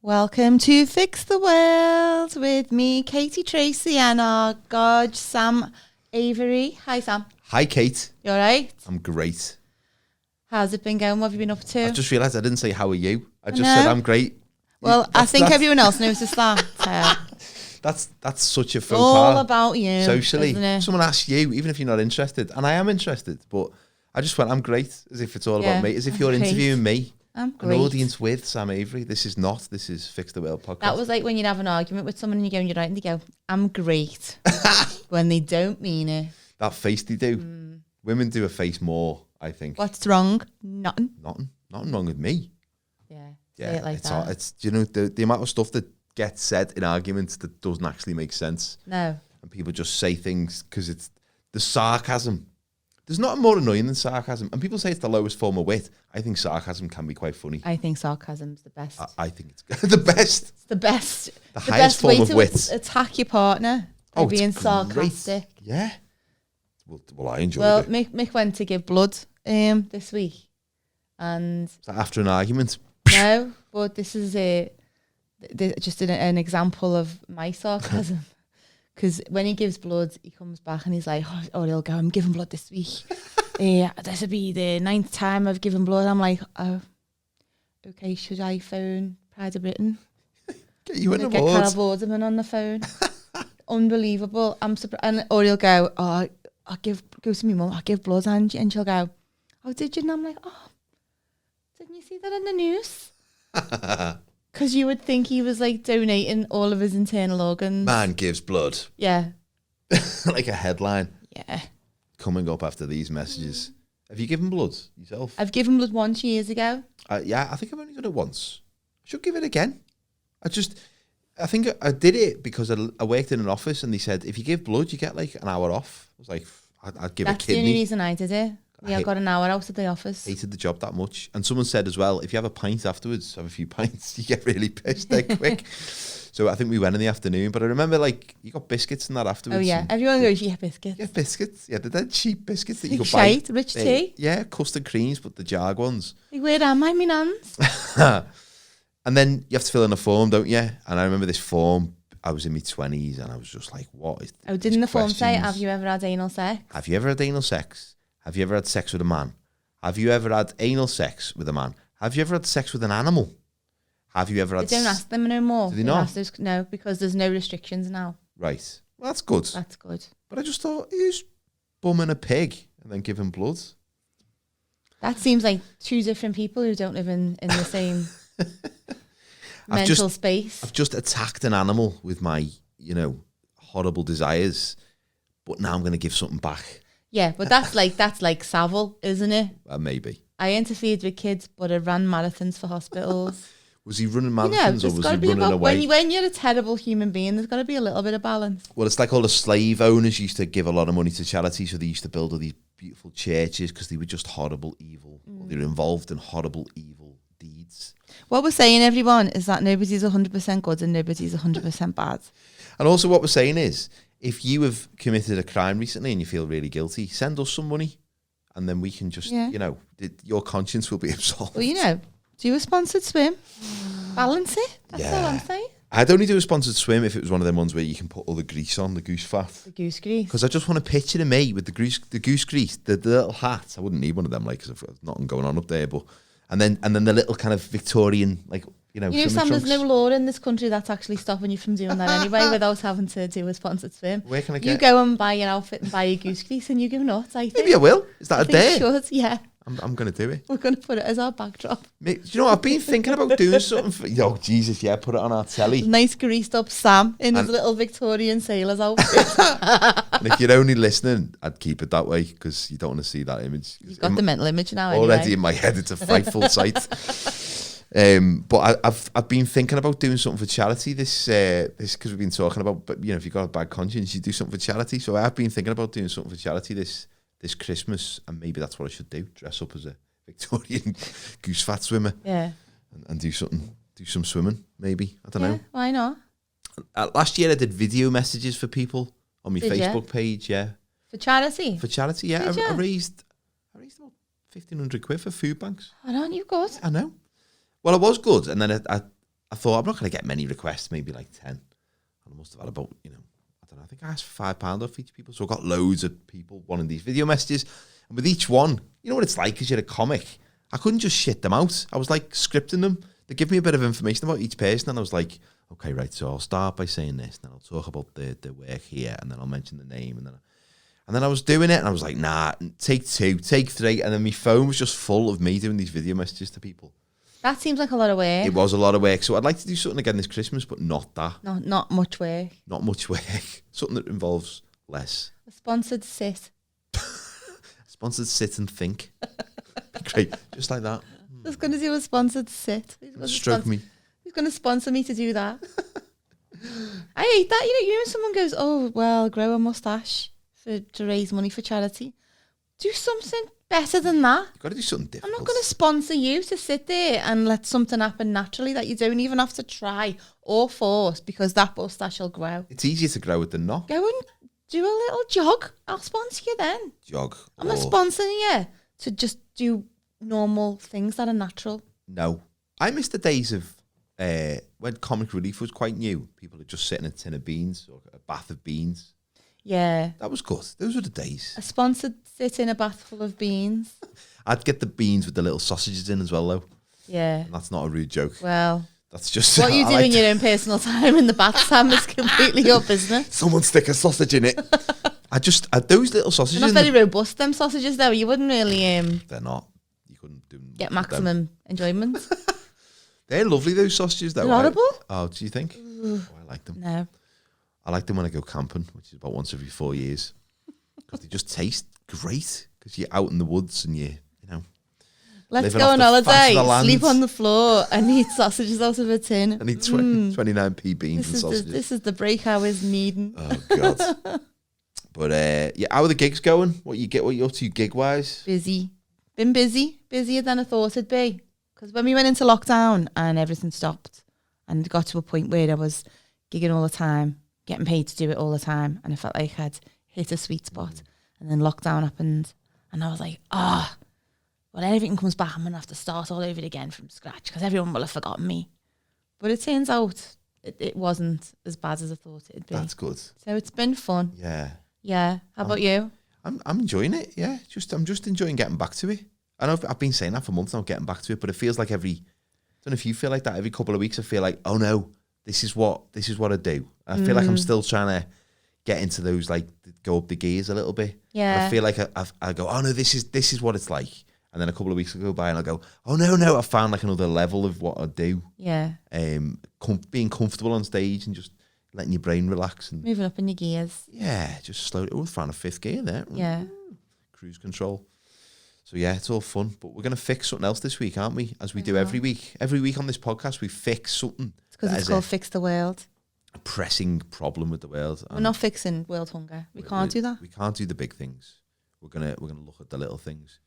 Welcome to Fix the World with me, Katie Tracy, and our God, Sam Avery. Hi, Sam. Hi, Kate. You all right? I'm great. How's it been going? What have you been up to? I just realised I didn't say how are you. I just said I'm great. Well, I think everyone else knows that. That's such a faux all pas. about you, Socially, isn't it? someone asks you, even if you're not interested, and I am interested, but I just went, I'm great, as if it's all about me, as if you're interviewing me. I'm great. An audience with Sam Avery. This is Fix the World podcast. That was like when you'd have an argument with someone and you go and you're right and they go, I'm great. When they don't mean it. That face they do. Women do a face more, I think. What's wrong? Nothing. Nothing wrong with me. Yeah. Yeah, say it like that. It's you know the amount of stuff that gets said in arguments that doesn't actually make sense. No. And people just say things because it's the sarcasm. There's nothing more annoying than sarcasm. And people say it's the lowest form of wit. I think sarcasm can be quite funny. I think sarcasm's the best. I think it's the best. It's the best. The highest form of wit. Attack your partner by being sarcastic. Great. Yeah. Well, I enjoyed Well, it. Mick went to give blood this week. And Is that after an argument? no, but this is just an example of my sarcasm. Because when he gives blood, he comes back and he's like, oh, he'll go, I'm giving blood this week. This will be the 9th time I've given blood. I'm like, oh, okay, should I phone Pride of Britain? Get you in the Get board. Carol Vorderman on the phone. Unbelievable. I'm surprised. Or he'll go, oh, go to my mum, I'll give blood. And she'll go, oh, did you? And I'm like, oh, didn't you see that on the news? Because you would think he was like donating all of his internal organs. Man gives blood. Yeah. Like a headline. Yeah. Coming up after these messages. Have you given blood yourself? I've given blood once years ago. Yeah, I think I've only done it once. I should give it again. I think I did it because I worked in an office and they said, if you give blood, you get like an hour off. I was like, I'd give That's a kidney. the only reason I did it. Yeah, I got an hour out of the office. Hated the job that much. And someone said as well, if you have a pint afterwards, have a few pints, you get really pissed dead quick. So I think we went in the afternoon. But I remember like you got biscuits and that afterwards. Oh yeah, everyone goes, yeah, biscuits. Yeah, biscuits. Yeah, they're cheap biscuits that you could Shite, buy. rich tea. Yeah, custard creams, but the Jag ones. Like, where am I, my nans? And then you have to fill in a form, don't you? And I remember this form, I was in my 20s and I was just like, what is Oh, didn't the form say, have you ever had anal sex? Have you ever had anal sex? Have you ever had sex with a man? Have you ever had anal sex with a man? Have you ever had sex with an animal? Have you ever had... They don't ask them no more. Do they not? No, because there's no restrictions now. Right. Well, that's good. That's good. But I just thought, who's bumming a pig and then giving blood? That seems like two different people who don't live in the same mental space. I've just attacked an animal with my, horrible desires, but now I'm going to give something back. Yeah, but that's like Savile, isn't it? Maybe. I interfered with kids, but I ran marathons for hospitals. Was he running marathons or was he running away? When you're a terrible human being, there's got to be a little bit of balance. Well, it's like all the slave owners used to give a lot of money to charity, so they used to build all these beautiful churches because they were just horrible, evil. They were involved in horrible, evil deeds. What we're saying, everyone, is that nobody's 100% good and nobody's 100% bad. And also what we're saying is, if you have committed a crime recently and you feel really guilty, send us some money and then we can just, your conscience will be absolved. Well, do a sponsored swim. Balance it. That's all I'm saying. I'd only do a sponsored swim if it was one of them ones where you can put all the grease on, the goose fat. The goose grease. Because I just want to picture me with the goose grease, the little hat. I wouldn't need one of them, like, because I've got nothing going on up there. But and then the little kind of Victorian, like, Sam, there's no law in this country that's actually stopping you from doing that anyway without having to do a sponsored swim. Where can I get? You go and buy your outfit and buy your goose grease and you go nuts, I think. Maybe I will. Is that a day? Should, yeah. I'm going to do it. We're going to put it as our backdrop. Do you know, I've been thinking about doing something for... Oh, Jesus, yeah, put it on our telly. Nice greased up Sam in his little Victorian sailor's outfit. And if you're only listening, I'd keep it that way because you don't want to see that image. You've got the mental image now already anyway. In my head, it's a frightful sight. But I've been thinking about doing something for charity this because we've been talking about, but if you've got a bad conscience, you do something for charity. So I've been thinking about doing something for charity this Christmas, and maybe that's what I should do. Dress up as a Victorian goose fat swimmer. Yeah. And do some swimming, maybe. I don't know. Why not? Last year I did video messages for people on my Facebook page, yeah. For charity? For charity, yeah. I raised about 1,500 quid for food banks. Oh, aren't you good? I know. Well, I was good, and then I thought, I'm not going to get many requests, maybe like 10. And I must have had about, I don't know, I think I asked for £5 off each people. So I got loads of people wanting these video messages. And with each one, you know what it's like because you're a comic. I couldn't just shit them out. I was like scripting them. They give me a bit of information about each person. And I was like, okay, right, so I'll start by saying this. Then I'll talk about the work here. And then I'll mention the name. And then I was doing it. And I was like, nah, take 2, take 3. And then my phone was just full of me doing these video messages to people. That seems like a lot of work. It was a lot of work. So I'd like to do something again this Christmas, but not that. No, not much work. Not much work. Something that involves less. A sponsored sit. Sponsored sit and think. Great. Just like that. I was going to do a sponsored sit. Stroke me. Who's going to sponsor me to do that? I hate that. You know when someone goes, oh, well, grow a moustache to raise money for charity. Do something better than that. You've got to do something difficult. I'm not going to sponsor you to sit there and let something happen naturally that you don't even have to try or force because that moustache will grow. It's easier to grow it than not. Go and do a little jog. I'll sponsor you then. Jog. I'm not sponsoring you to just do normal things that are natural. No. I miss the days of when comic relief was quite new. People would just sit in a tin of beans or a bath of beans. Yeah. That was good. Those were the days. A sponsored sit in a bath full of beans. I'd get the beans with the little sausages in as well, though. Yeah. And that's not a rude joke. Well, that's just what you do in your own personal time in the bath, Sam, is completely your business. Someone stick a sausage in it. I those little sausages. They're not very robust, them sausages, though. You wouldn't really they're not. You couldn't do get maximum enjoyment. They're lovely, those sausages, though. They're horrible. Oh, do you think? Oh, I like them. No. I like them when I go camping, which is about once every 4 years, because they just taste great. Because you're out in the woods and you know. Let's go on holiday, sleep on the floor, and eat sausages out of a tin. And eat 29p beans and sausages. This is the break I was needing. Oh God! But yeah, how are the gigs going? What you up to gig wise? Busy, been busy, busier than I thought it'd be. Because when we went into lockdown and everything stopped, and it got to a point where I was gigging all the time, getting paid to do it all the time, and I felt like I'd hit a sweet spot. And then lockdown happened, and I was like, when everything comes back, I'm going to have to start all over again from scratch because everyone will have forgotten me. But it turns out it wasn't as bad as I thought it'd be. That's good. So it's been fun. Yeah. Yeah. How about you? I'm enjoying it, yeah. I'm just enjoying getting back to it. I know I've been saying that for months now, getting back to it, but it feels like I don't know if you feel like that, every couple of weeks I feel like, oh no, this is what I do. I feel like I'm still trying to get into those, like, go up the gears a little bit. Yeah. And I feel like I go, oh no, this is what it's like. And then a couple of weeks will go by and I'll go, oh no, I found like another level of what I do. Yeah. Being comfortable on stage and just letting your brain relax. And moving up in your gears. Yeah, just slowly. Oh, found a 5th gear there. Yeah. Cruise control. So yeah, it's all fun. But we're going to fix something else this week, aren't we? As we do every week. Every week on this podcast, we fix something. It's because it's called Fix the World. A pressing problem with the world. We're not fixing world hunger. We can't do that. We can't do the big things. We're gonna look at the little things.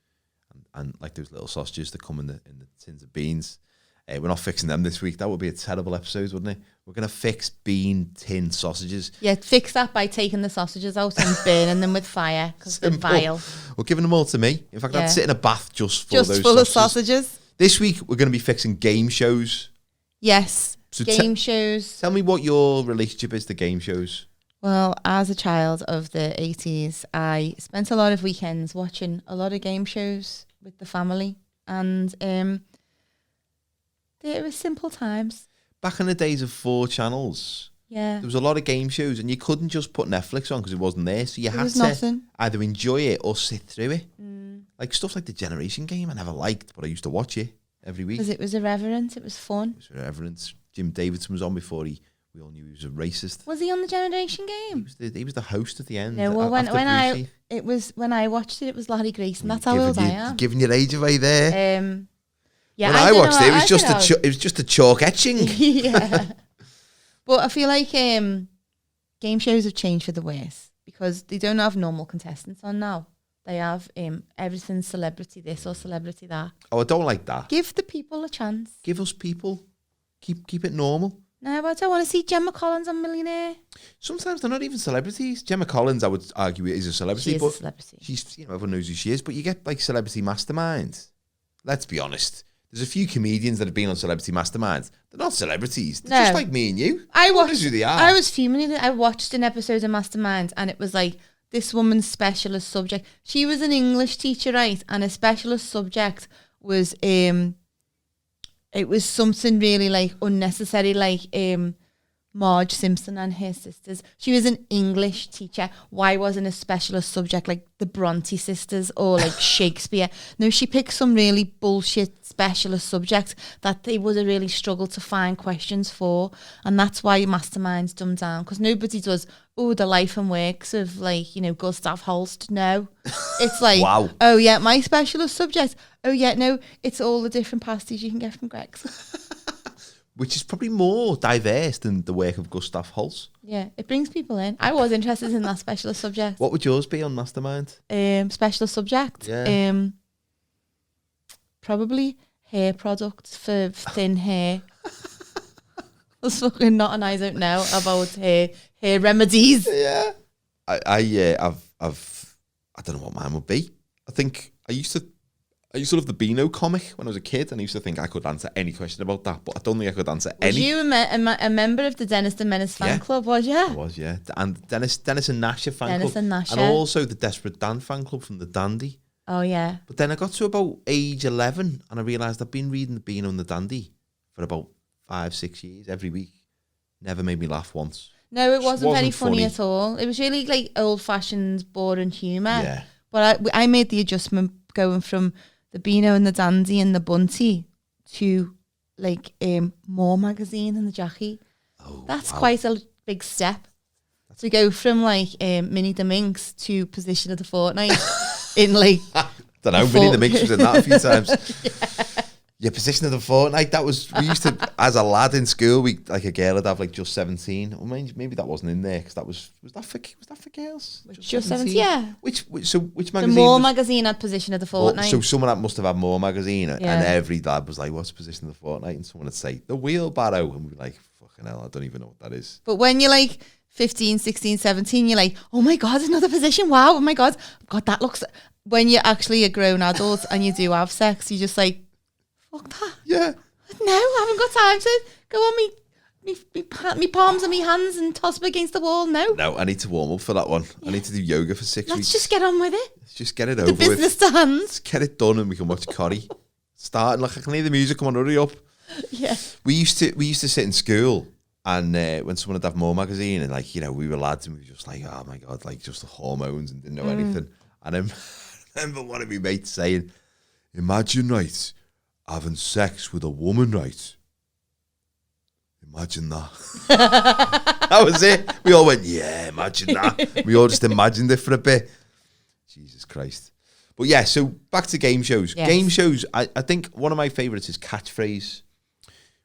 And like those little sausages that come in the tins of beans. We're not fixing them this week. That would be a terrible episode, wouldn't it? We're going to fix bean tin sausages. Yeah, fix that by taking the sausages out and burning them with fire because they're vile. We're giving them all to me. In fact, I'd sit in a bath just full of sausages. This week, we're going to be fixing game shows. Yes, so game shows. Tell me what your relationship is to game shows. Well, as a child of the 80s, I spent a lot of weekends watching a lot of game shows with the family. And it was simple times. Back in the days of 4 channels, there was a lot of game shows, and you couldn't just put Netflix on because it wasn't there. So you had to either enjoy it or sit through it. Like stuff like the Generation Game I never liked, but I used to watch it every week. Because it was irreverent, it was fun. It was irreverent. Jim Davidson was on before we all knew he was a racist. Was he on the Generation Game? He was the host at the end. No, well, when I watched it, it was Larry Grayson. That's how old I am. Giving your age away there. Yeah, when I watched it, it was just a chalk etching. Yeah, but I feel like game shows have changed for the worse because they don't have normal contestants on now. They have everything celebrity this or celebrity that. Oh, I don't like that. Give the people a chance. Give us people. Keep it normal. No, but I don't want to see Gemma Collins on Millionaire. Sometimes they're not even celebrities. Gemma Collins, I would argue, is a celebrity. She is a celebrity. She's, everyone knows who she is. But you get like celebrity masterminds. Let's be honest. There's a few comedians that have been on Celebrity Masterminds. They're not celebrities. They're No. just like me and you. I What is who they are? I was fuming. I watched an episode of Mastermind, and it was like this woman's specialist subject. She was an English teacher, right? And a specialist subject was it was something really like unnecessary, like Marge Simpson and her sisters. She was an English teacher. Why wasn't a specialist subject like the Bronte sisters or like Shakespeare? No, she picked some really bullshit specialist subject that they would have really struggled to find questions for. And that's why Mastermind's dumbed down, because nobody does, the life and works of like, Gustav Holst. No. It's like, Wow. Oh yeah, my specialist subject. Oh yeah, no, it's all the different pasties you can get from Greg's. Which is probably more diverse than the work of Gustav Holst. Yeah, it brings people in. I was interested in that specialist subject. What would yours be on Mastermind? Specialist subject? Yeah. Probably hair products for thin hair. There's fucking not an I don't know about hair remedies. Yeah. I don't know what mine would be. I think I used to love the Beano comic when I was a kid, and I used to think I could answer any question about that, but I don't think I could answer any. Was you a member of the Dennis the Menace fan club, was you? I was, yeah. And Dennis and Nasha fan Dennis club. and Nasha. And also the Desperate Dan fan club from the Dandy. Oh, yeah. But then I got to about age 11, and I realised I'd been reading the Beano and the Dandy for about 5-6 years every week. Never made me laugh once. No, it wasn't very funny at all. It was really like old-fashioned, boring humour. Yeah. But I made the adjustment going from the Beano and the Dandy and the Bunty to like More magazine and the Jackie. Oh, that's wow. quite a big step. To go from like Minnie the Minx to Position of the Fortnight in like don't know, Minnie the Minx was in that a few times. Yeah, Position of the Fortnight. That was, we used to, as a lad in school, we like a girl would have like Just 17. Or maybe that wasn't in there because that was that for girls? Just 17, yeah. Which magazine? The More magazine had Position of the Fortnight. So someone that must have had More magazine, and every lad was like, "What's Position of the Fortnight?" And someone would say, "The Wheelbarrow," and we'd be like, "Fucking hell, I don't even know what that is." But when you're like 15, 16, 17, you're like, "Oh my god, another position! Wow, oh my god, that looks." When you're actually a grown adult and you do have sex, you're just like, fuck that. Yeah. No, I haven't got time to go on me palms and me hands and toss them against the wall. No. No, I need to warm up for that one. Yeah. I need to do yoga for 6 weeks. Let's just get on with it. Let's just get it over with. The business to hand. Let's get it done and we can watch Corrie. Starting, like, I can hear the music, come on, hurry up. Yeah. We used to sit in school and when someone would have More magazine and like, we were lads and we were just like, oh my God, like just the hormones and didn't know anything. And I remember one of my mates saying, imagine, right, having sex with a woman, right? Imagine that. That was it. We all went, yeah, imagine that. We all just imagined it for a bit. Jesus Christ. But yeah, so back to game shows. Yes. Game shows, I think one of my favourites is Catchphrase.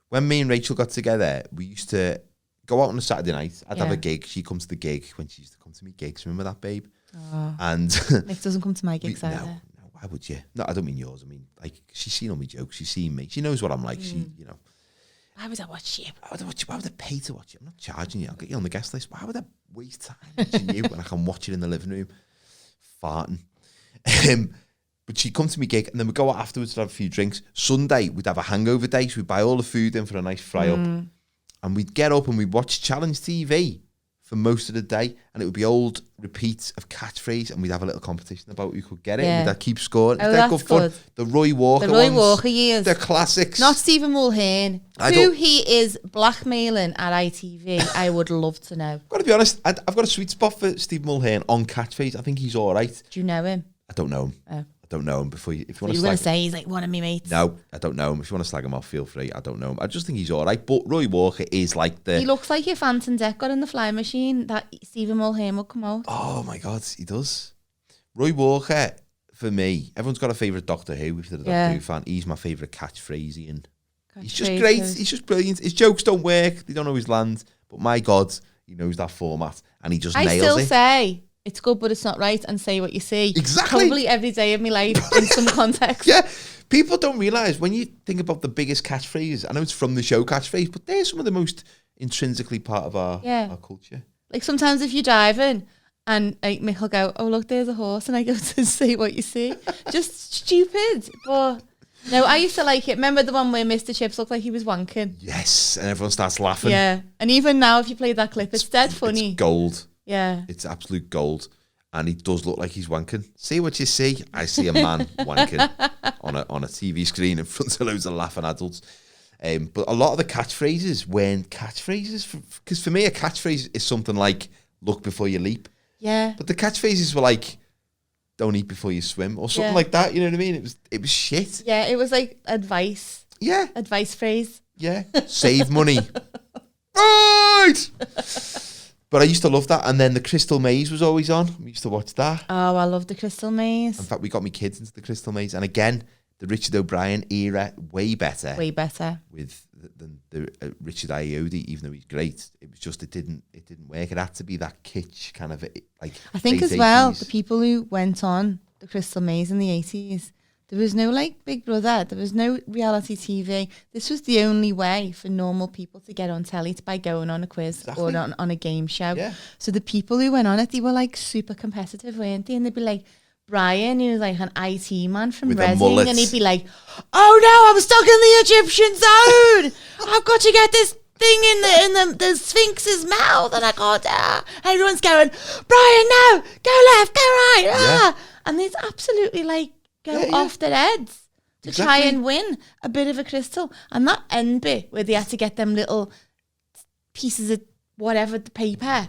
When me and Rachel got together, we used to go out on a Saturday night. I'd have a gig. She'd come to the gig when she used to come to me gigs. Remember that, babe? Oh. And Nick doesn't come to my gigs either. No, why would you? No, I don't mean yours. I mean, like, she's seen all my jokes. She's seen me. She knows what I'm like. She, Why would I watch you? Why would I pay to watch you? I'm not charging you. I'll get you on the guest list. Why would I waste time watching you when I can watch it in the living room? Farting. But she'd come to me gig and then we'd go out afterwards to have a few drinks. Sunday, we'd have a hangover day. So we'd buy all the food in for a nice fry up. And we'd get up and we'd watch Challenge TV for most of the day. And it would be old repeats of Catchphrase. And we'd have a little competition about who could get it. And we'd keep scoring. Oh, that's good. The Roy Walker ones. The Roy Walker years. They're classics. Not Stephen Mulhern. Who he is blackmailing at ITV, I would love to know. I've got to be honest, I've got a sweet spot for Stephen Mulhern on Catchphrase. I think he's all right. Do you know him? I don't know him. Oh. I don't know him. If you want to slag, say he's like one of me mates. No, I don't know him. If you want to slag him off, feel free. I don't know him. I just think he's all right. But Roy Walker is like the... He looks like if Anton Deck got in the flying machine, that Stephen Mulhern would come out. Oh my God, he does. Roy Walker, for me, everyone's got a favourite Doctor Who. If they're a Doctor Who fan, he's my favourite Catchphrasian. He's just great. He's just brilliant. His jokes don't work. They don't always land. But my God, he knows that format and he just nails it. I still say... It's good, but it's not right, and say what you see. Exactly. Probably every day of my life in some context. Yeah. People don't realise when you think about the biggest catchphrases, I know it's from the show Catchphrase, but they're some of the most intrinsically part of our culture. Like sometimes if you're driving and like Mick will go, oh, look, there's a horse, and I go to say what you see. Just stupid. But No, I used to like it. Remember the one where Mr. Chips looked like he was wanking? Yes, and everyone starts laughing. Yeah. And even now, if you play that clip, it's dead funny. It's gold. Yeah. It's absolute gold. And he does look like he's wanking. See what you see? I see a man wanking on a TV screen in front of loads of laughing adults. But a lot of the catchphrases weren't catchphrases. Because for me, a catchphrase is something like, look before you leap. Yeah. But the catchphrases were like, don't eat before you swim, or something like that. You know what I mean? It was shit. Yeah, it was like advice. Yeah. Advice phrase. Yeah. Save money. Right! But I used to love that. And then the Crystal Maze was always on. We used to watch that. Oh, I love the Crystal Maze. In fact, we got me kids into the Crystal Maze. And again, the Richard O'Brien era, way better. Way better. With than the Richard Ayoade, even though he's great. It was just, it didn't work. It had to be that kitsch kind of, like, I think as well, the people who went on the Crystal Maze in the 80s, there was no like Big Brother, there was no reality TV. This was the only way for normal people to get on telly, by going on a quiz or on a game show. Yeah. So the people who went on it, they were like super competitive, weren't they? And they'd be like, Brian, he was like an IT man from Reading, and he'd be like, oh no, I'm stuck in the Egyptian zone. I've got to get this thing in the Sphinx's mouth, and I can't. And everyone's going, Brian, no, go left, go right. Ah. And they'd absolutely like go off their heads to try and win a bit of a crystal. And that end bit where they had to get them little pieces of whatever, the paper,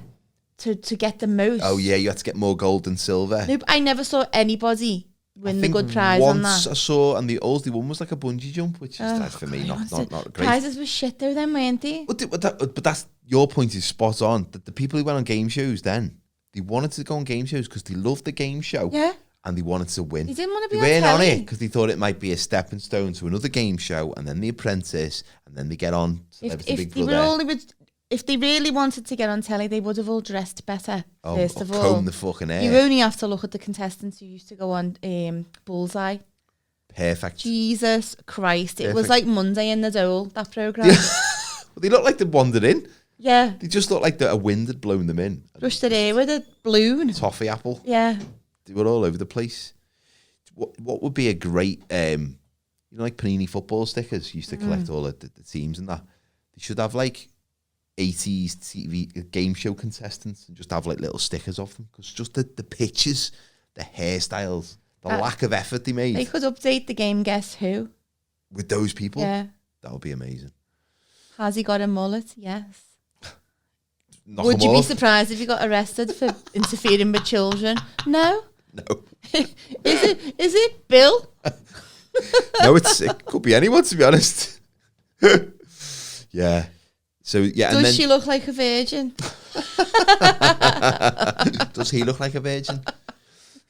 to get the most. Oh yeah, you had to get more gold than silver. Nope, I never saw anybody win the good prize on that. Once I saw, and the only one was like a bungee jump, which is for me not great. Prizes were shit though then, weren't they? But that's, your point is spot on. That the people who went on game shows then, they wanted to go on game shows because they loved the game show. Yeah. And they wanted to win. They didn't want to be on telly. it because they thought it might be a stepping stone to another game show, and then The Apprentice, and then they get on Celebrity Big Brother. If they really wanted to get on telly, they would have all dressed better, first of all. Comb the fucking hair. You only have to look at the contestants who used to go on Bullseye. Perfect. Jesus Christ. Perfect. It was like Monday in the Dole, that programme. Well, they looked like they'd wandered in. Yeah. They just looked like a wind had blown them in. Brushed their hair with a balloon. Toffee apple. Yeah. They were all over the place. What would be a great, like Panini football stickers? Used to collect all the teams and that. They should have like 80s TV game show contestants and just have like little stickers of them, because just the pictures, the hairstyles, the lack of effort they made. They could update the game Guess Who with those people. Yeah. That would be amazing. Has he got a mullet? Yes. Would you be surprised if you got arrested for interfering with children? No. No. Is it Bill? No, it could be anyone, to be honest. Yeah. So yeah. Does she look like a virgin? Does he look like a virgin?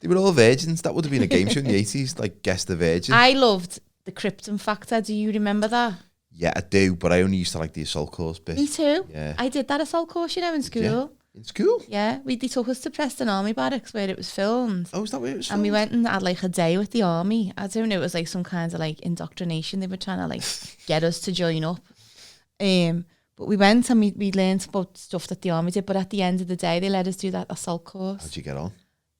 They were all virgins. That would have been a game show in the 80s, like Guess the Virgin. I loved the Krypton Factor. Do you remember that? Yeah, I do, but I only used to like the assault course bit. Me too. Yeah. I did that assault course, in school. Yeah. In school? Yeah, they took us to Preston Army Barracks where it was filmed. Oh, is that where it was filmed? And we went and had like a day with the army. I don't know, it was like some kind of like indoctrination. They were trying to like get us to join up. But we went and we learned about stuff that the army did. But at the end of the day, they let us do that assault course. How'd you get on?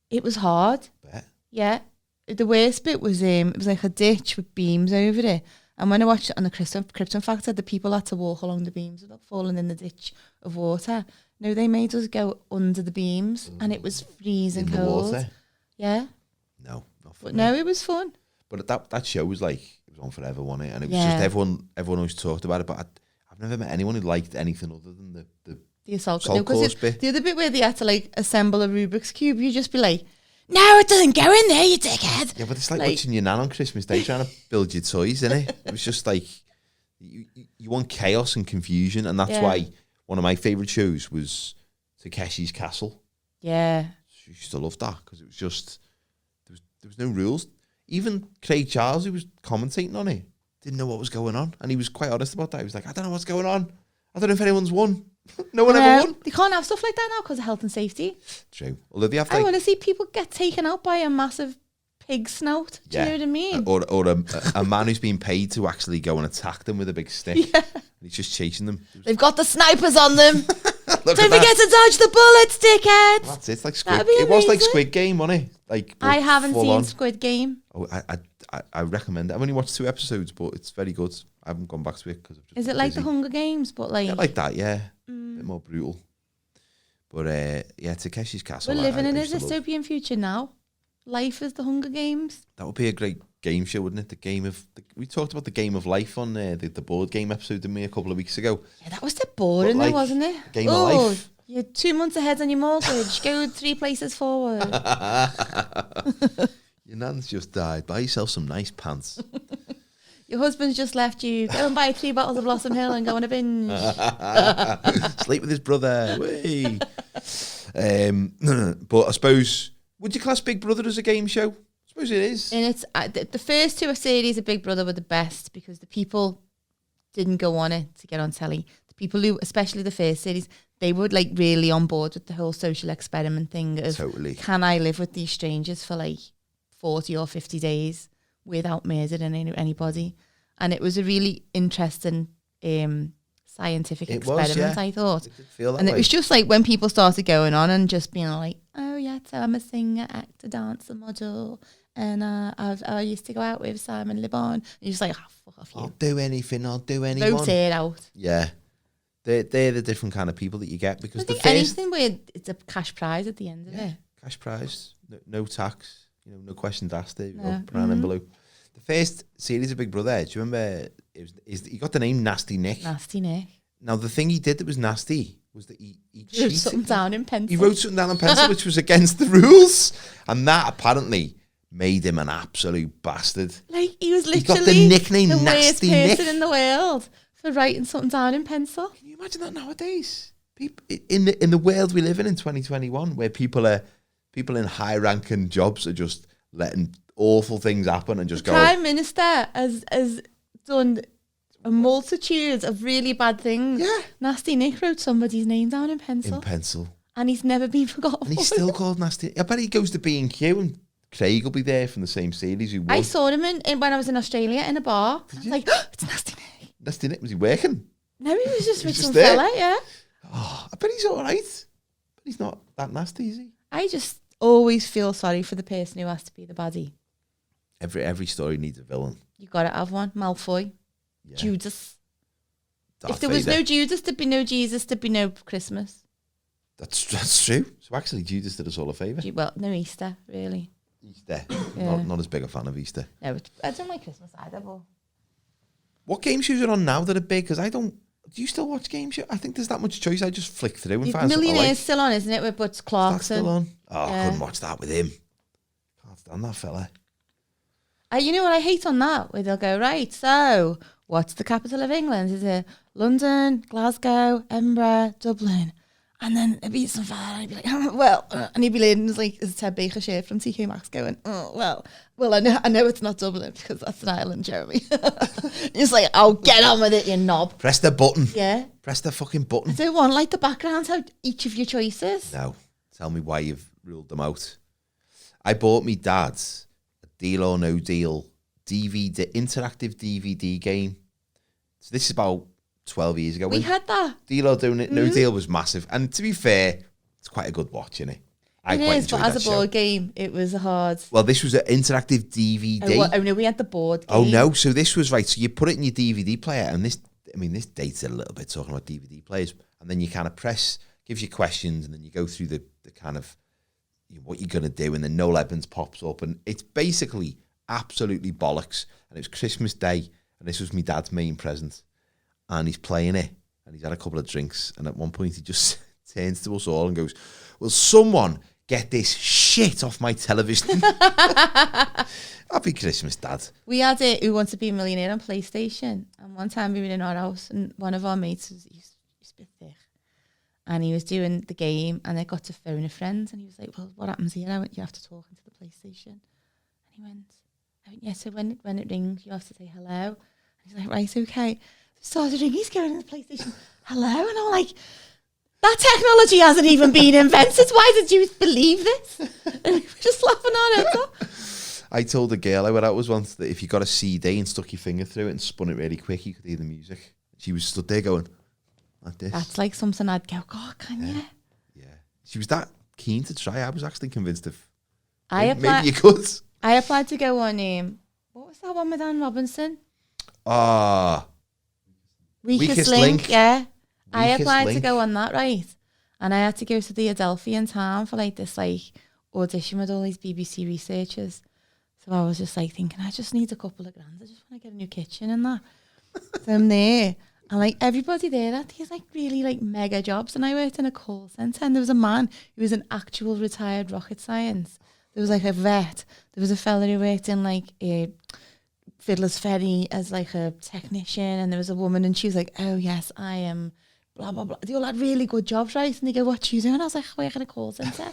It was hard. Bet. Yeah. The worst bit was it was like a ditch with beams over it. And when I watched it on the Krypton Factor, the people had to walk along the beams without falling in the ditch of water. No, they made us go under the beams, and it was freezing cold. Water? Yeah. No, not for But me. no, it was fun. But that show was like, it was on forever, wasn't it? And it was just everyone always talked about it, but I've never met anyone who liked anything other than the assault course bit. The other bit where they had to like assemble a Rubik's Cube, you just be like, no, it doesn't go in there, you dickhead. Yeah, but it's like watching your nan on Christmas Day trying to build your toys, isn't it? It was just like, you want chaos and confusion, and that's why one of my favourite shows was Takeshi's Castle. Yeah. I used to love that, because it was just, there was no rules. Even Craig Charles, who was commentating on it, didn't know what was going on, and he was quite honest about that. He was like, I don't know what's going on. I don't know if anyone's won. No one ever won. They can't have stuff like that now because of health and safety. True. Although they have I want to see people get taken out by a massive pig snout. Do you know what I mean? Or a man who's been paid to actually go and attack them with a big stick. Yeah. And he's just chasing them. They've got the snipers on them. Don't forget to dodge the bullets, dickhead. That's it. It's like Squid. It was like Squid Game, wasn't it? Like I haven't seen on. Squid Game. Oh, I recommend it. I've only watched 2 episodes, but it's very good. I haven't gone back to it because Is it like the Hunger Games, but like... Yeah, like that, yeah. A bit more brutal. But yeah, Takeshi's Castle. We're living in a dystopian future now. Life is the Hunger Games. That would be a great game show, wouldn't it? We talked about the Game of Life on the board game episode, didn't we, a couple of weeks ago? Yeah, that was a bit boring, though, wasn't it? Game of Life. You're 2 months ahead on your mortgage. Go 3 places forward. Your nan's just died. Buy yourself some nice pants. Your husband's just left you. Go and buy 3 bottles of Blossom Hill and go on a binge. Sleep with his brother. Whee. But I suppose, would you class Big Brother as a game show? I suppose it is. And it's the first 2 series of Big Brother were the best because the people didn't go on it to get on telly. The people who, especially the first series, they were like really on board with the whole social experiment thing of can I live with these strangers for like 40 or 50 days without murdering anybody? And it was a really interesting scientific experiment, I thought. It was just like when people started going on and just being like, oh yeah, so I'm a singer, actor, dancer, model, and I used to go out with Simon Le Bon. And you're just like, oh, fuck off you. I'll do anything, I'll do anyone. Vote it out. Yeah. They're the different kind of people that you get because anything where it's a cash prize at the end of it. Cash prize, no tax, no questions asked. There you go, brown envelope. The first series of Big Brother, do you remember? He got the name Nasty Nick. Nasty Nick. Now the thing he did that was nasty was that he wrote something down in pencil. He wrote something down in pencil which was against the rules, and that apparently made him an absolute bastard. Like he was literally got the nickname the Nasty worst Nick person in the world for writing something down in pencil. Can you imagine that nowadays? People in the world we live in 2021, where people in high ranking jobs are just letting awful things happen and just the Prime Minister has done a multitude of really bad things. Yeah. Nasty Nick wrote somebody's name down in pencil. And he's never been forgotten. And he's still called Nasty. I bet he goes to B&Q and Craig will be there from the same series who won. I saw him when I was in Australia in a bar. I was like, oh, it's Nasty Nick. Nasty Nick, was he working? No, he was just with some fella, yeah. Oh, I bet he's all right. But he's not that nasty, is he? I just always feel sorry for the person who has to be the baddie. Every story needs a villain. You got to have one. Malfoy. Yeah. Judas. Darth if there was no Judas, there'd be no Jesus, there'd be no Christmas. That's true. So actually, Judas did us all a favour. Well, no Easter, really. Easter. Yeah. Not as big a fan of Easter. No, I don't like Christmas either, but... What game shows are on now that are big? Because I don't... Do you still watch game shows? I think there's that much choice. I just flick through and find something Millionaire's still on, isn't it, with Butch Clarkson? Still on? Oh, I couldn't watch that with him. Can't stand that fella. You know what I hate on that? Where they'll go, right, so what's the capital of England? Is it London, Glasgow, Edinburgh, Dublin? And then there'd be some fella and I'd be like, and he'd be leading like a Ted Baker shirt from TK Maxx going, well, I know it's not Dublin because that's an island, Jeremy. He's like, oh, get on with it, you knob. Press the button. Yeah. Press the fucking button. I don't want like the background of each of your choices. No. Tell me why you've ruled them out. I bought me dad's Deal or No Deal interactive DVD game. So this is about 12 years ago. We had that. Deal or No Deal was massive. And to be fair, it's quite a good watch, isn't it? It is, but as a board game, it was hard. Well, this was an interactive DVD. Oh no, we had the board game. Oh no, so this was right. So you put it in your DVD player, and this dates it a little bit talking about DVD players. And then you kind of press, gives you questions, and then you go through the kind of what you're going to do, and then Noel Evans pops up, and it's basically absolutely bollocks. And it was Christmas Day, and this was my dad's main present. And he's playing it, and he's had a couple of drinks, and at one point he just turns to us all and goes, will someone get this shit off my television? Happy Christmas, Dad. We had it, Who Wants to Be a Millionaire on PlayStation, and one time we were in our house, and one of our mates was he's a bit thick, and he was doing the game, and they got to phone a friend, and he was like, well, what happens here? I went, you have to talk into the PlayStation. And he went, yeah, so when it rings, you have to say hello. And he's like, right, okay. Started ringing, he's going in the PlayStation, hello, and I'm like, that technology hasn't even been invented. Why did you believe this? And we were just laughing our heads off. I told a girl I went out with once that if you got a CD and stuck your finger through it and spun it really quick, you could hear the music. She was stood there going, like this. That's like something I'd go, God, can you? Yeah. She was that keen to try. I was actually convinced maybe maybe you could. I applied to go on, what What was that one with Anne Robinson? Weakest Link. Yeah. I Weakest applied to Link. go on that, right? And I had to go to the Adelphi in town for like this like audition with all these BBC researchers. So I was just like thinking, I just need a couple of grand. I just want to get a new kitchen and that. So I'm there. And like everybody there had these like really like mega jobs. And I worked in a call centre and there was a man who was an actual retired rocket science. There was like a vet. There was a fella who worked in like a Fiddler's Ferry as like a technician, and there was a woman and she was like, oh yes, I am blah blah blah. They all had really good jobs, right? And they go, what you doing? I was like, I work in a call centre.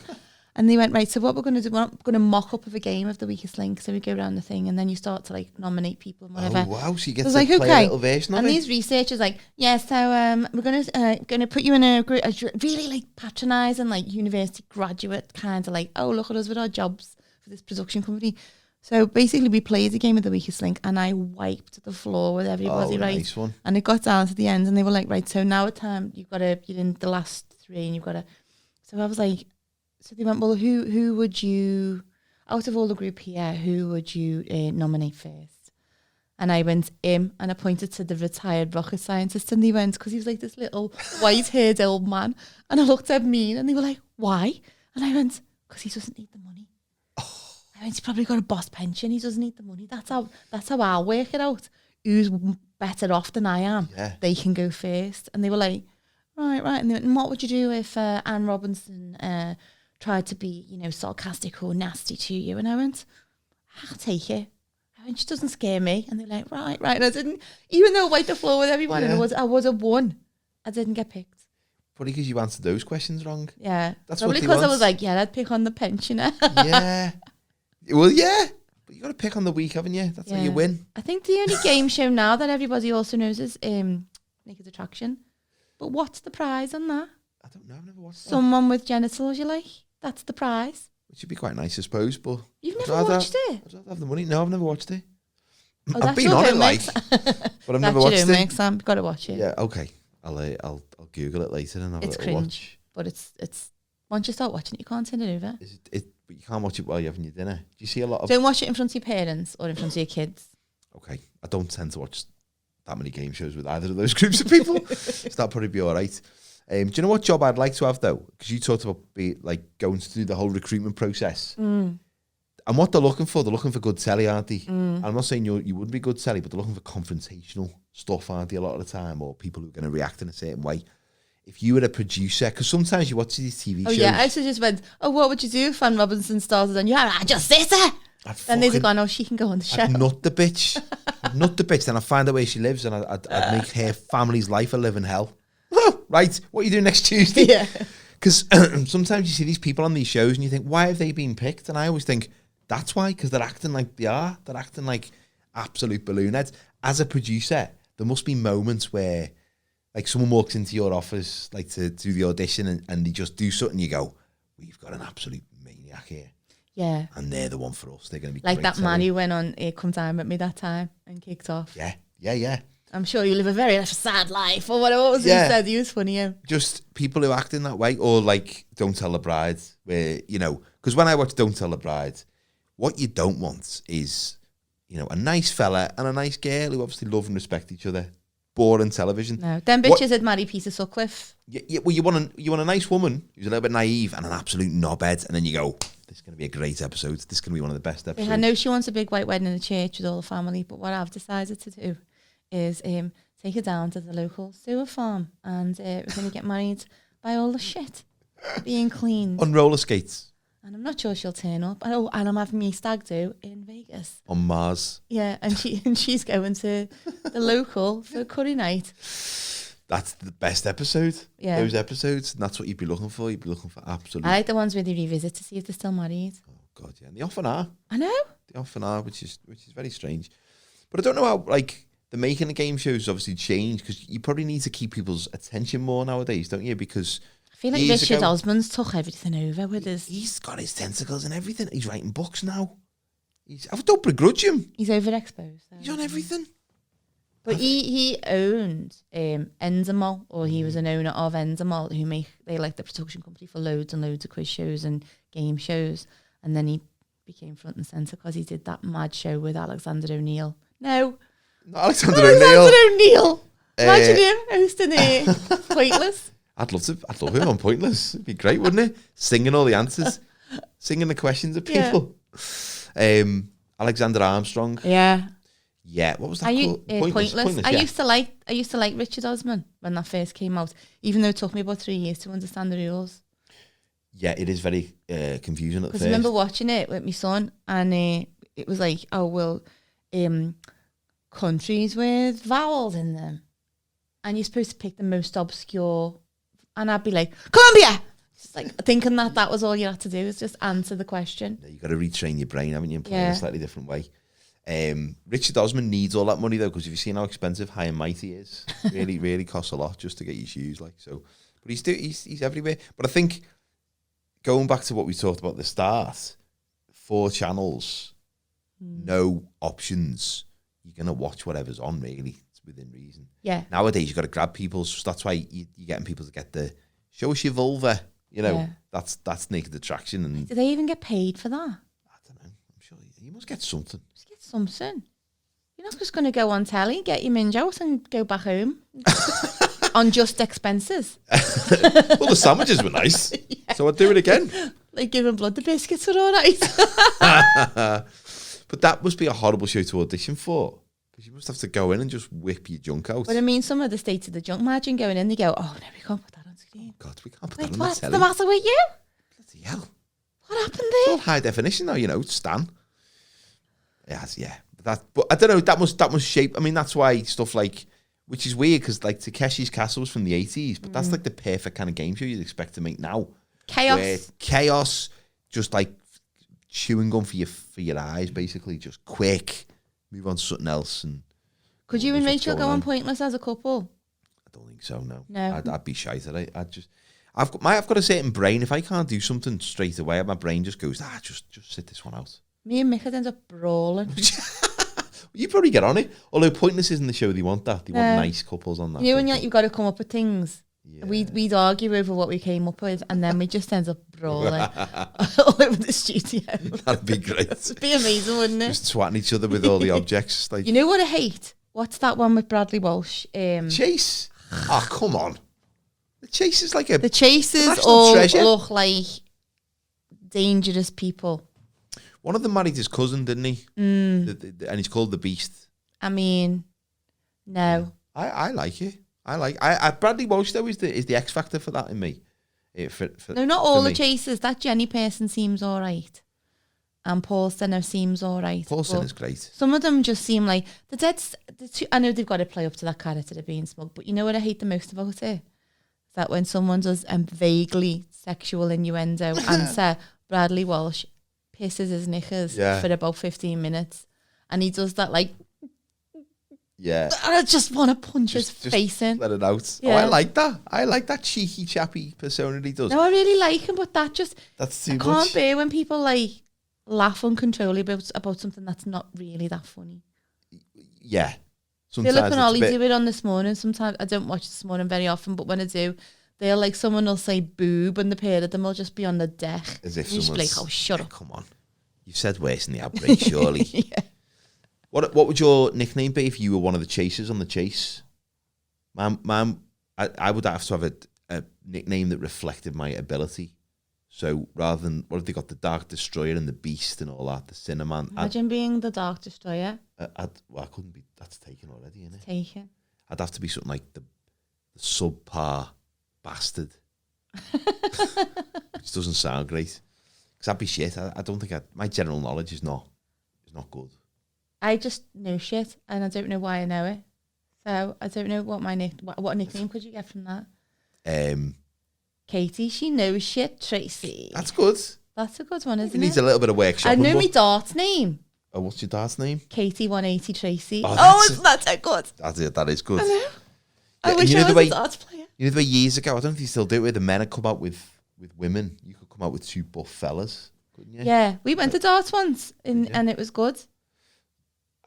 And they went, right, so what we're going to do, we're going to mock up of a game of the weakest link. So we go around the thing and then you start to like nominate people and whatever. Oh wow, so you get So to like, play okay. a little version of And it. these researchers like, yeah, so we're gonna put you in a group, really like patronising like university graduate kind of like, oh look at us with our jobs for this production company. So basically we played the game of the weakest link and I wiped the floor with everybody, right? Nice one. And it got down to the end and they were like, right, so now at time you're in the last three and you've got to. So I was like, so they went, well, who would you, out of all the group here, who would you nominate first? And I went, him, and I pointed to the retired rocket scientist, and they went, because he was like this little white-haired old man. And I looked at me, and they were like, why? And I went, because he doesn't need the money. I went, he's probably got a boss pension, he doesn't need the money. That's how I'll work it out. Who's better off than I am? Yeah. They can go first. And they were like, right. And they went, and what would you do if Anne Robinson tried to be, sarcastic or nasty to you? And I went, I'll take it. I went, she doesn't scare me. And they're like, right. And I didn't, even though I wiped the floor with everyone, Yeah. and I was a one, I didn't get picked. Probably because you answered those questions wrong. Yeah. That's probably what they because I want. was like, yeah, I'd pick on the pensioner. Yeah. Well, yeah. But you got to pick on the weak, haven't you? That's how you win. I think the only game show now that everybody also knows is Naked Attraction. But what's the prize on that? I don't know. I've never watched that. Someone with genitals you like. That's the prize. Which would be quite nice, I suppose. But You've never watched it? I'd rather have the money. No, I've never watched it. Oh, I've that's been your on it, homework, like, but I've never watched it. That's Sam. You've got to watch it. Yeah, okay. I'll Google it later and have It's a little cringe, watch. but it's once you start watching it, you can't turn it over. Is it? But you can't watch it while you're having your dinner. Do you see a lot of? Don't watch it in front of your parents or in front of your kids. Okay, I don't tend to watch that many game shows with either of those groups of people, so that'll probably be all right. Do you know what job I'd like to have though? Because you talked about going through the whole recruitment process. And what they're looking for good telly, aren't they? And I'm not saying you wouldn't be good telly, but they're looking for confrontational stuff, aren't they, a lot of the time, or people who are going to react in a certain way. If you were a producer, because sometimes you watch these TV shows. Oh yeah, I also just went, oh, what would you do if Anne Robinson started on you? I just sit there. Then they'd have gone, oh, she can go on the show. I'd nut the bitch. Then I'd find out where she lives and I'd make her family's life a living hell. Right, what are you doing next Tuesday? Yeah. Because sometimes you see these people on these shows and you think, why have they been picked? And I always think, that's why, because they're acting like they are. They're acting like absolute balloon heads. As a producer, there must be moments where, like, someone walks into your office, like, to do the audition and they just do something, you go, we've got an absolute maniac here. Yeah. And they're the one for us. They're going to be like great that telly. man who went on Come Down With Me that time and kicked off. Yeah. I'm sure you live a very sad life or whatever it was he said. He was funny. Yeah. Just people who act in that way, or like Don't Tell the Bride, where, because when I watch Don't Tell the Bride, what you don't want is, a nice fella and a nice girl who obviously love and respect each other. Boring television. No, them bitches had married Peter Sutcliffe. Yeah, well, you want a nice woman who's a little bit naive and an absolute knobhead, and then you go, this is going to be a great episode. This is going to be one of the best episodes. I know she wants a big white wedding in a church with all the family, but what I've decided to do is take her down to the local sewer farm and we're going to get married by all the shit being cleaned. On roller skates. And I'm not sure she'll turn up. Oh, and I'm having me stag do in Vegas. On Mars. Yeah, and she's going to the local for curry night. That's the best episode. Yeah. Those episodes. And that's what you'd be looking for. You'd be looking for absolute. I like the ones where they revisit to see if they're still married. Oh God, yeah. And they often are. I know. They often are, which is very strange. But I don't know how, like, the making of game shows obviously changed, because you probably need to keep people's attention more nowadays, don't you? Because I feel like Richard Osman's took everything over with his... He's got his tentacles and everything. He's writing books now. I don't begrudge him. He's overexposed. He's on everything. But he owned Endemol, or he was an owner of Endemol, they like the production company for loads and loads of quiz shows and game shows. And then he became front and centre because he did that mad show with Alexander O'Neill. No. Not Alexander O'Neill. Imagine him hosting it. Pointless. I'd love him on Pointless. It'd be great, wouldn't it? Singing all the answers. Singing the questions of people. Yeah. Alexander Armstrong. Yeah. Yeah, what was that called? Pointless. Yeah. I used to like Richard Osman when that first came out, even though it took me about 3 years to understand the rules. Yeah, it is very confusing at first. Because I remember watching it with my son, and it was like, countries with vowels in them, and you're supposed to pick the most obscure, and I'd be like, Colombia! Just like thinking that was all you had to do, is just answer the question. Yeah, you got to retrain your brain, haven't you, and play in a slightly different way. Richard Osman needs all that money though, because if you've seen how expensive High and Mighty is, really, really costs a lot just to get your shoes. Like so, but he's everywhere. But I think going back to what we talked about at the start, 4 channels, no options. You're gonna watch whatever's on. Really, it's within reason. Yeah. Nowadays, you got to grab people. So that's why you're getting people to get the show us your vulva. You know, that's naked attraction. And do they even get paid for that? I don't know. I'm sure you must get something. Something. You're not just going to go on telly, get your minge out and go back home on just expenses. Well, the sandwiches were nice, so I'd do it again. Like giving blood, the biscuits are all right. But that must be a horrible show to audition for, because you must have to go in and just whip your junk out. But I mean, some of the states of the junk, imagine going in, they go, oh, no, we can't put that on screen. Oh, God, we can't put that on the telly. What's the matter with you? Bloody hell. What happened It's there? all high definition now, you know, Stan. Yeah. But I don't know, that must shape. I mean, that's why stuff like, which is weird, because like Takeshi's Castle was from the 80s, but that's like the perfect kind of game show you'd expect to make now. Chaos, just like chewing gum for your eyes, basically, just quick, move on to something else. And could you and Rachel go on Pointless as a couple? I don't think so. No. No. I'd be shy today. I've got a certain brain. If I can't do something straight away, my brain just goes, just sit this one out. Me and Mick would end up brawling. You probably get on it. Although Pointless isn't the show they want that. They want nice couples on that. You know when you've got to come up with things? Yeah. We'd argue over what we came up with, and then we just end up brawling all over the studio. That'd be great. It'd be amazing, wouldn't it? Just twatting each other with all the objects. Like, you know what I hate? What's that one with Bradley Walsh? Chase. Oh, come on. The Chase is like the Chasers all look like dangerous people. One of them married his cousin, didn't he? And he's called the Beast. I mean, no. I like it. Bradley Walsh though is the X factor for that in me. No, not all the Chasers. That Jenny person seems all right, and Paul Stenner seems all right. Paul Stenner's great. Some of them just seem like I know they've got to play up to that character of being smug, but you know what I hate the most about it? That when someone does vaguely sexual innuendo answer, Bradley Walsh pisses his knickers for about 15 minutes, and he does that like. Yeah. I just want to punch his face in. Let it out. Yeah. Oh, I like that cheeky, chappy persona he does. No, I really like him, but that's too much. I can't bear when people like laugh uncontrollably about something that's not really that funny. Yeah. Sometimes Philip and Ollie do it on This Morning. Sometimes I don't watch This Morning very often, but when I do, they're like, someone will say boob, and the pair of them will just be on the deck. As if someone's like, oh, shut up. Come on. You've said worse in the outbreak, surely. Yeah. What would your nickname be if you were one of the chasers on the chase? I would have to have a nickname that reflected my ability. So rather than, what have they got, the Dark Destroyer and the Beast and all that, the Cinnamon. Imagine being the Dark Destroyer. I couldn't be, that's taken already, isn't it? Taken. I'd have to be something like the subpar bastard. Which doesn't sound great. Because I'd be shit. I don't think my general knowledge is not good. I just know shit, and I don't know why I know it. So I don't know what what nickname could you get from that? Katie, she knows shit. Tracy. That's good. That's a good one, isn't it? It needs a little bit of workshop. I know my darts name. Oh, what's your darts name? Katie 180 Tracy. Isn't that so good? That's it. That is good. I know. I wish I was a darts player. You know the way years ago, I don't know if you still do it, where the men had come out with women. You could come out with 2 buff fellas, couldn't you? Yeah, we went to darts once, and it was good.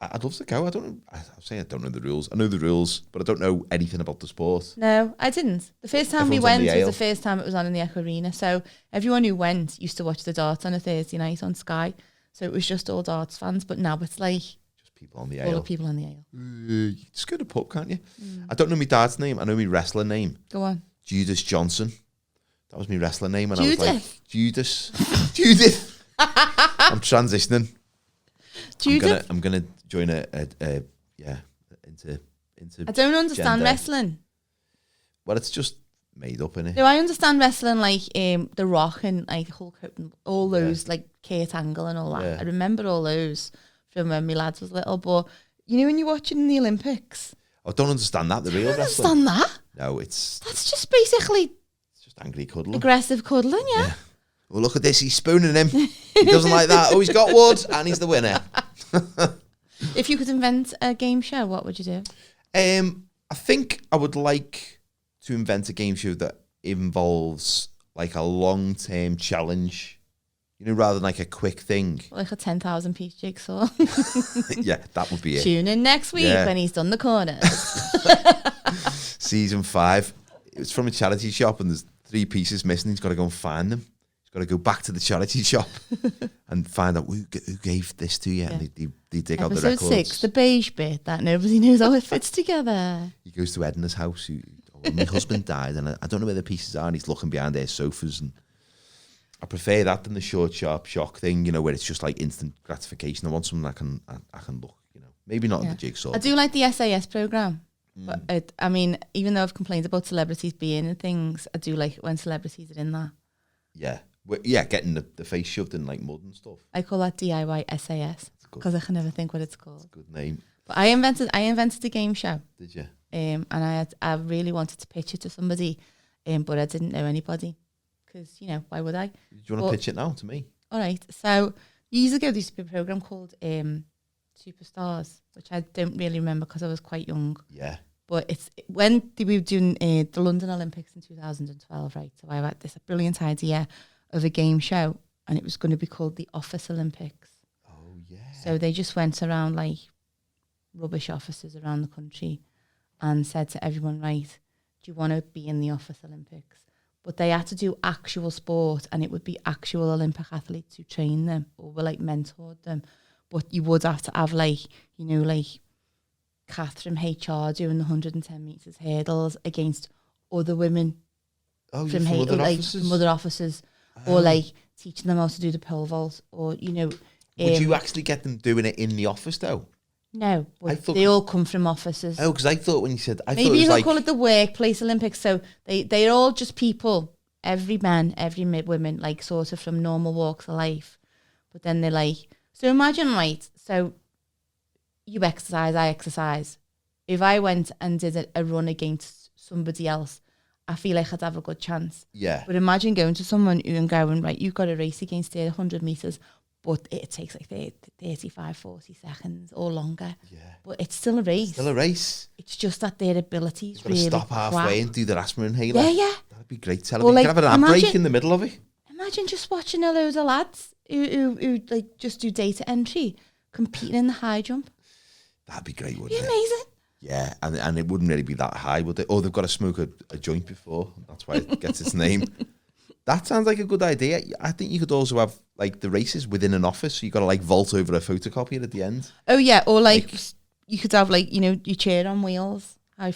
I'd love to go. I don't know. I'm saying I don't know the rules. I know the rules, but I don't know anything about the sport. No, I didn't. The first time we went was the first time it was on in the Echo Arena. So everyone who went used to watch the darts on a Thursday night on Sky. So it was just all darts fans, but now it's like Just people on the all ale. the people on the ale. You just go to the pub, can't you? I don't know my dad's name. I know my wrestler name. Go on. Judas Johnson. That was my wrestler name. And Judith. I was like, Judith. I'm transitioning. Judith. I'm gonna join into I don't understand gender. wrestling. Well, it's just made up, innit? No, I understand wrestling like The Rock and like Hulk Hogan, all those like Kurt Angle and all that. Yeah. I remember all those from when my lads was little. But you know when you're watching the Olympics, I don't understand that. The real I don't wrestling. understand that. No, it's That's just basically just angry cuddling. aggressive cuddling, yeah. Well, look at this. He's spooning him. He doesn't like that. Oh, he's got wood, and he's the winner. If you could invent a game show, what would you do? I think I would like to invent a game show that involves like a long-term challenge, you know, rather than like a quick thing. Like a 10,000 piece jigsaw. Yeah, that would be it. Tune in next week when he's done the corners. Season 5. It's from a charity shop and there's 3 pieces missing. He's got to go and find them. He's got to go back to the charity shop and find out who gave this to you. Yeah. And they dig out the records. Episode 6, the beige bit that nobody knows how it fits together. He goes to Edna's house. My husband died and I don't know where the pieces are, and he's looking behind their sofas. And I prefer that than the short, sharp shock thing, you know, where it's just like instant gratification. I want something I can look, you know, maybe not at the jigsaw. I do like the SAS programme. But I mean, even though I've complained about celebrities being in things, I do like it when celebrities are in that. Yeah. Yeah, getting the face shoved in like mud and stuff. I call that DIY SAS because I can never think what it's called. It's a good name. But I invented a game show. Did you? And I really wanted to pitch it to somebody, but I didn't know anybody because, you know, why would I? Do you want to pitch it now to me? All right. So years ago, there used to be a programme called Superstars, which I don't really remember because I was quite young. Yeah. But it's when they were doing the London Olympics in 2012, right? So I had this brilliant idea of a game show, and it was going to be called the Office Olympics. Oh, yeah. So they just went around like rubbish offices around the country and said to everyone, right, do you want to be in the Office Olympics? But they had to do actual sport, and it would be actual Olympic athletes who trained them or were like mentored them. But you would have to have like, you know, like Kath from HR doing the 110 metres hurdles against other women from other offices, or like teaching them how to do the pole vault, or, you know. Would you actually get them doing it in the office though? No, but they all come from offices. Oh, because I thought when you said, maybe you call it the workplace Olympics. So they're all just people, every man, every women, like sort of from normal walks of life. But then they're like, so imagine, right? So you exercise, I exercise. If I went and did a run against somebody else, I feel like I'd have a good chance. Yeah. But imagine going to someone and going, right, you've got a race against 100 metres, but it takes like 35, 40 seconds or longer. Yeah. But it's still a race. Still a race. It's just that their abilities really stop halfway and do the asthma inhaler. Yeah, yeah. That'd be great television. Like, you can have an ad break in the middle of it. Imagine just watching a load of lads who like just do data entry competing in the high jump. That'd be great, wouldn't it? Amazing. Yeah, and it wouldn't really be that high, would it? Oh, they've got to smoke a joint before. That's why it gets its name. That sounds like a good idea. I think you could also have like the races within an office. So you got to like vault over a photocopier at the end. Oh yeah, or like you could have like, you know, your chair on wheels. How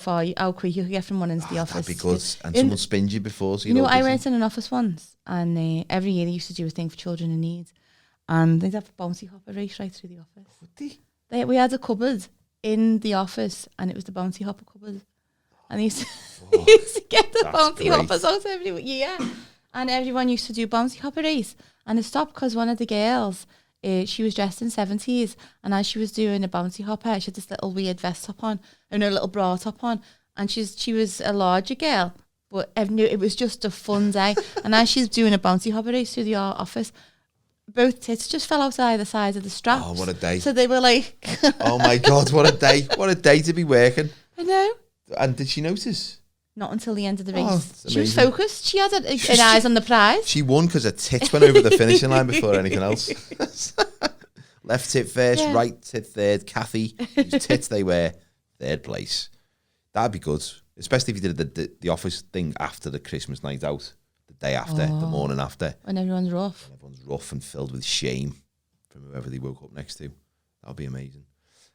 quick you could get from one into the office. That'd be good. And someone spins you before. So you know, I worked in an office once, and every year they used to do a thing for children in need, and they'd have a bouncy hopper race right through the office. Would they? We had a cupboard in the office, and it was the bouncy hopper cupboard, and they used to get the bouncy hoppers out every year, and everyone used to do bouncy hopper race, and it stopped because one of the girls, she was dressed in 70s, and as she was doing a bouncy hopper, she had this little weird vest top on and a little bra top on, and she was a larger girl, but it was just a fun day. And as she's doing a bouncy hopper race through the office, both tits just fell out either side of the straps. Oh, what a day. So they were like... oh my God, what a day. What a day to be working. I know. And did she notice? Not until the end of the race. Oh, she was focused. She had her eyes on the prize. She won because her tits went over the finishing line before anything else. Left tit first, right tit third. Kathy, whose tits they were, third place. That'd be good. Especially if you did the office thing after the Christmas night out. The day after, the morning after. When everyone's rough. When everyone's rough and filled with shame. from whoever they woke up next to. That'll be amazing.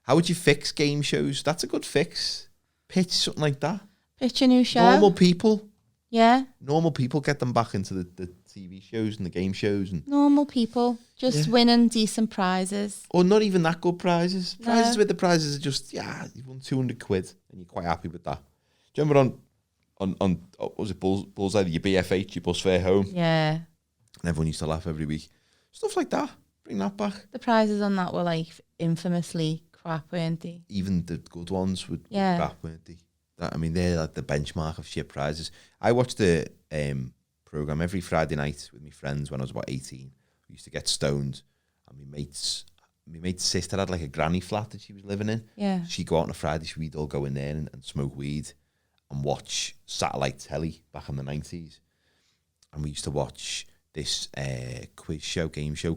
How would you fix game shows? That's a good fix. Pitch something like that. Pitch a new show. Normal people. Yeah. Normal people, get them back into the TV shows and the game shows. And normal people just winning decent prizes. Or not even that good prizes. No. Prizes with the prizes are just, you've won 200 quid and you're quite happy with that. Do you remember on what was it, Bullseye, your BFH, your bus fare home? Yeah. And everyone used to laugh every week. Stuff like that. Bring that back. The prizes on that were like infamously crap, weren't they? Even the good ones would be crap, weren't they? They're like the benchmark of shit prizes. I watched the programme every Friday night with my friends when I was about 18. We used to get stoned, and my mate's sister had like a granny flat that she was living in. Yeah. She'd go out on a Friday, so we'd all go in there and smoke weed and watch satellite telly back in the 90s. And we used to watch this quiz show, game show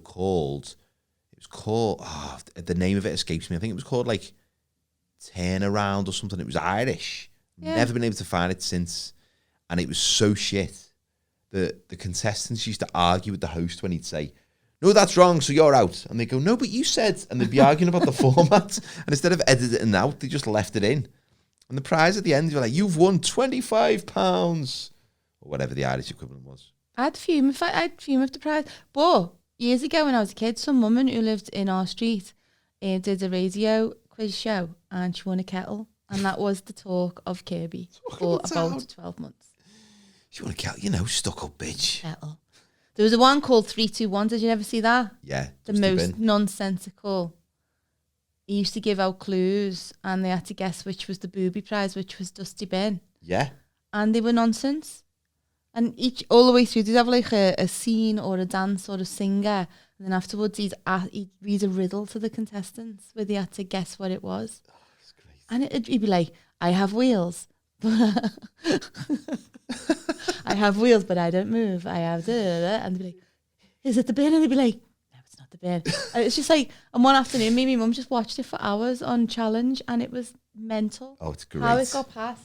the name of it escapes me. I think it was called like Turn Around or something. It was Irish. Yeah. Never been able to find it since. And it was so shit. The contestants used to argue with the host when he'd say, no, that's wrong, so you're out. And they go, no, but you said. And they'd be arguing about the format. And instead of editing it out, they just left it in. And the prize at the end, you're like, you've won £25. Or whatever the Irish equivalent was. I'd fume if the prize. But years ago when I was a kid, some woman who lived in our street did a radio quiz show and she won a kettle. And that was the talk of Kirby for about 12 months. She won a kettle, stuck up bitch. Kettle. There was a one called 321. Did you ever see that? Yeah. The most nonsensical. He used to give out clues and they had to guess which was the booby prize, which was Dusty Bin. Yeah. And they were nonsense. And all the way through, they'd have like a scene or a dance or a singer. And then afterwards, he'd read a riddle to the contestants where they had to guess what it was. Oh, that's great. And he'd be like, I have wheels. I have wheels, but I don't move. I have da-da-da. And they'd be like, is it the bin? And they'd be like, no, it's not the bin. And it's just like, and one afternoon, me and my mum just watched it for hours on Challenge, and it was mental. Oh, it's great. How it got past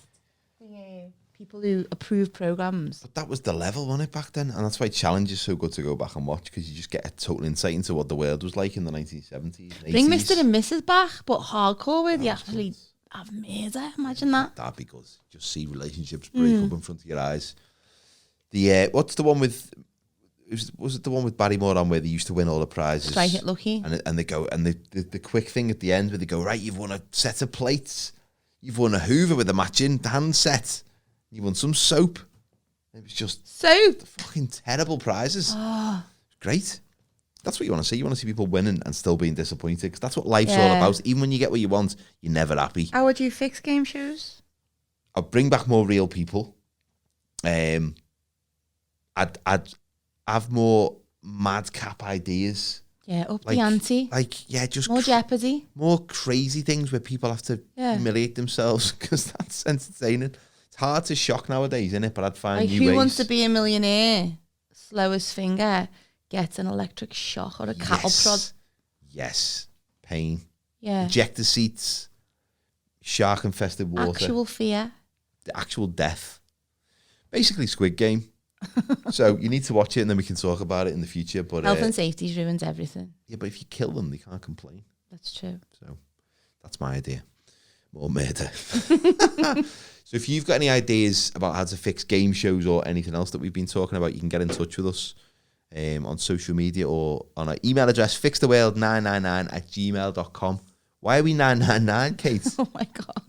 the people who approve programmes. But that was the level, wasn't it, back then? And that's why Challenge is so good to go back and watch, because you just get a total insight into what the world was like in the 1970s, 80s. Bring Mr. and Mrs. back, but hardcore where they actually have murder. Imagine that. That'd be good. Just see relationships break up in front of your eyes. The what's the one with? Was it the one with Barrymore on where they used to win all the prizes? Strike It Lucky. And they go, and the quick thing at the end where they go, right, you've won a set of plates, you've won a Hoover with a matching handset, you won some soap. It was just soap. Fucking terrible prizes. Oh. Great. That's what you want to see. You want to see people winning and still being disappointed, because that's what life's all about. Even when you get what you want, you're never happy. How would you fix game shows? I'll bring back more real people. I'd have more madcap ideas. Yeah, up the ante. Just more Jeopardy. More crazy things where people have to humiliate themselves, because that's entertaining. It's hard to shock nowadays, isn't it? But I'd find new ways. Who Wants to Be a Millionaire? Slowest finger gets an electric shock or a cattle prod. Yes. Pain. Yeah. Ejector seats. Shark-infested water. Actual fear. The actual death. Basically Squid Game. So you need to watch it and then we can talk about it in the future. But health and safety ruins everything. Yeah, but if you kill them, they can't complain. That's true. So that's my idea. More murder. So if you've got any ideas about how to fix game shows or anything else that we've been talking about, you can get in touch with us on social media or on our email address, fixtheworld999@gmail.com. Why are we 999, Kate? Oh my God.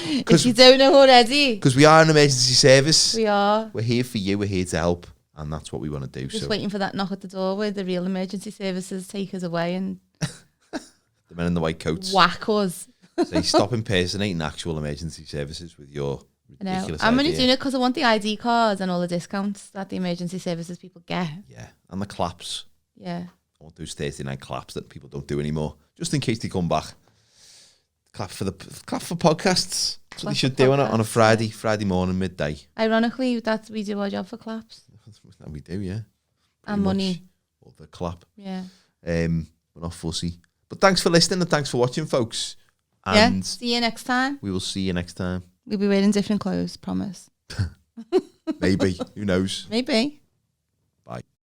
If you don't know already. Because we are an emergency service. We are. We're here for you. We're here to help. And that's what we want to do. Just waiting for that knock at the door where the real emergency services take us away and... the men in the white coats. Whack us. So stop impersonating actual emergency services with your ridiculous I'm only idea. doing it because I want the ID cards and all the discounts that the emergency services people get. Yeah, and the claps. Yeah. I want those Thursday night claps that people don't do anymore, just in case they come back. Clap for podcasts. That's what they should do on a Friday morning, midday. Ironically, we do our job for claps. We do, yeah. And money. Or the clap. Yeah. We're not fussy. But thanks for listening and thanks for watching, folks. And see you next time. We will see you next time. We'll be wearing different clothes, promise. Maybe. Who knows? Maybe.